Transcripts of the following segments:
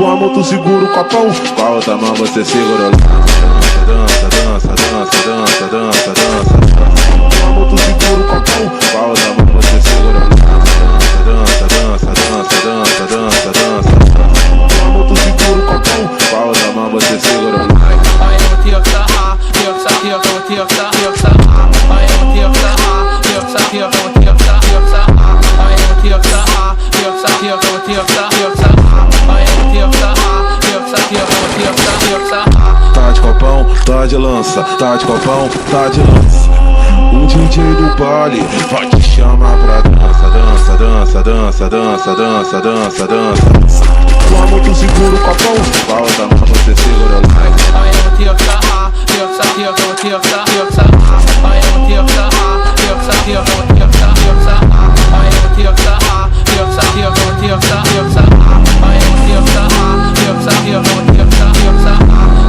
Com a mão tu segura o copão, com a outra mão você segura o dança, dança, dança, dança, dança, dança. Com a mão tu segura o copão, com a outra mão você segura o dança, dança, dança, dança, dança, dança. Com a mão tu segura o copão, com a outra mão você segura o tá de copão, tá de lança, tá de copão, tá de lança. O DJ do baile vai te chamar pra dança, dança, dança, dança, dança, dança, dança, dança. Com a mão tu segura o copão, com a outra mão você segura o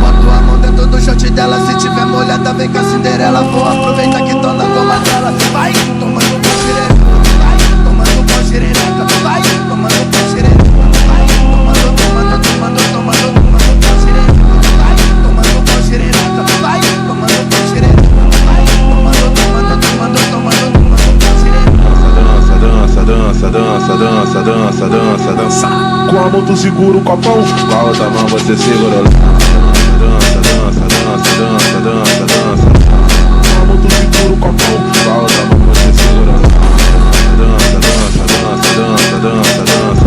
bota a mão dentro do short dela, se tiver molhada vem com a Cinderela. Vou aproveitar que tô na goma dela. Vai tomando pão xerereca, vai tomando pão xerereca, vai tomando pão xerereca, vai tomando, tomando, tomando, tomando, tomando pão xerereca, vai tomando pão xerereca, vai tomando pão xerereca, vai tomando, tomando, tomando, tomando, tomando pão xerereca. dança, dança, dança, dança, dança, dança, dança. Com a mão tu segura o copão, com a outra mão você segura o dança, dança, dança, dança, dança, dança. Com a mão tu segura o copão, com a outra mão você segura o dança, dança, dança, dança, dança, dança.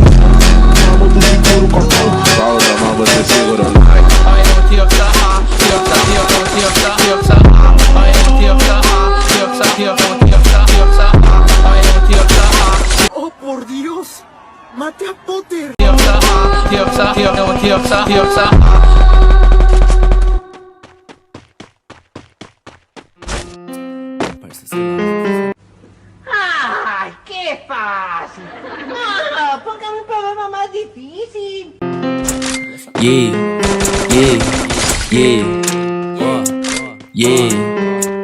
Com a mão tu segura o copão, com a outra mão você segura o Oh por Dios, mate a Potter. Ai, que fácil. Ah, póngame un problema más difícil. Yeah, yeah, yeah, yeah,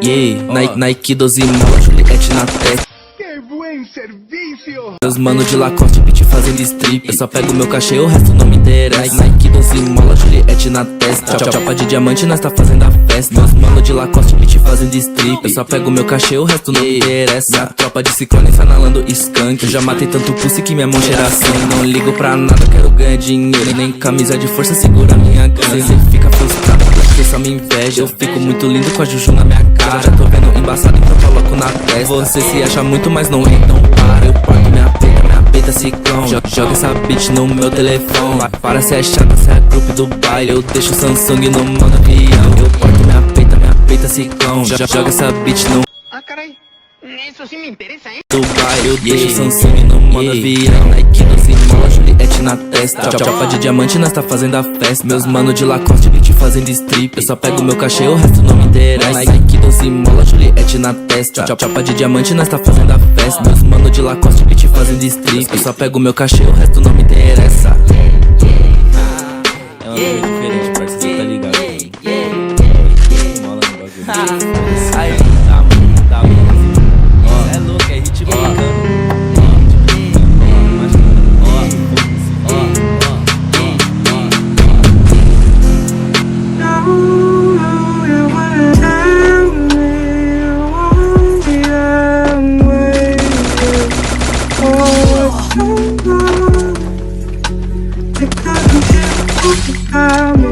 yeah. Nike 12 mola, Juliette na testa. Que buen servicio. Meus mano de Lacoste, beat fazendo strip. Eu só pego meu cachê, o resto não me interessa. Nike 12 mola, Juliette na testa. Chapa de diamante, nós tá fazendo a festa. Meus mano de Lacoste, beat fazendo strip. Eu só pego meu cachê, o resto não me interessa. Minha tropa de ciclone sanalando skunk. Eu já matei tanto pussy que minha mão cheira sangue. Não ligo pra nada, quero ganhar dinheiro. Nem camisa de força segura minha grana. Cê fica frustrado porque só me inveja. Eu fico muito lindo com a juju na minha cara. Já tô vendo embaçado, então coloco na testa. Você se acha muito, mas não é, então para. Eu porto minha peita ciclone. Joga essa bitch no meu telefone. Para se é chata, se é grupo do baile. Eu deixo o Samsung no modo avião. Eu porto minha peita ciclone. Joga essa bitch no Ah, caray. Eso sí me interesa, ¿eh? do baile. Eu deixo o Samsung no modo avião. Nike 12 mola, Juliette na testa. Chapa de diamante, nós tá fazendo a festa. Meus mano de Lacoste, beat fazendo strip. Eu só pego meu cachê, o resto não me interessa. Nike 12 mola, Juliette na testa. Chapa de diamante, nós tá fazendo a festa. Meus mano de Lacoste, beat fazendo strip. Eu só pego meu cachê, o resto não me interessa. É uma coisa diferente, parceiro, cê tá ligado? Mola no bagulho. Aí, tá bom. É louco, é hit bacana. I'm